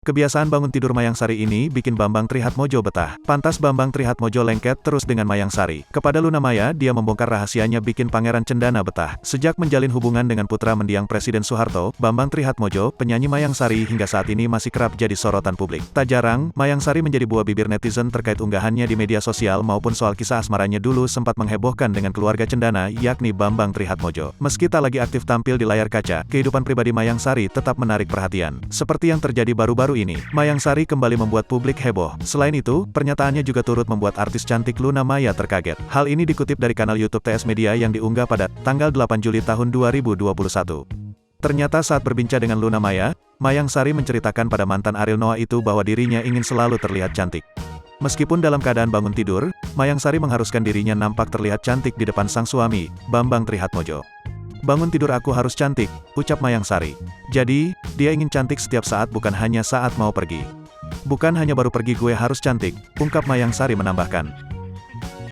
Kebiasaan bangun tidur Mayang Sari ini bikin Bambang Trihatmojo betah. Pantas Bambang Trihatmojo lengket terus dengan Mayang Sari. Kepada Luna Maya, dia membongkar rahasianya bikin Pangeran Cendana betah. Sejak menjalin hubungan dengan putra mendiang Presiden Soeharto, Bambang Trihatmojo, penyanyi Mayang Sari hingga saat ini masih kerap jadi sorotan publik. Tak jarang, Mayang Sari menjadi buah bibir netizen terkait unggahannya di media sosial maupun soal kisah asmaranya dulu sempat menghebohkan dengan keluarga Cendana, yakni Bambang Trihatmojo. Meski tak lagi aktif tampil di layar kaca, kehidupan pribadi Mayang Sari tetap menarik perhatian. Seperti yang terjadi baru-baru ini, Mayang Sari kembali membuat publik heboh. Selain itu, pernyataannya juga turut membuat artis cantik Luna Maya terkaget. Hal ini dikutip dari kanal YouTube TS Media yang diunggah pada tanggal 8 Juli tahun 2021. Ternyata saat berbincang dengan Luna Maya, Mayang Sari menceritakan pada mantan Ariel Noah itu bahwa dirinya ingin selalu terlihat cantik. Meskipun dalam keadaan bangun tidur, Mayang Sari mengharuskan dirinya nampak terlihat cantik di depan sang suami, Bambang Trihatmojo. "Bangun tidur aku harus cantik," ucap Mayang Sari. Jadi, dia ingin cantik setiap saat bukan hanya saat mau pergi. "Bukan hanya baru pergi gue harus cantik," ungkap Mayang Sari menambahkan.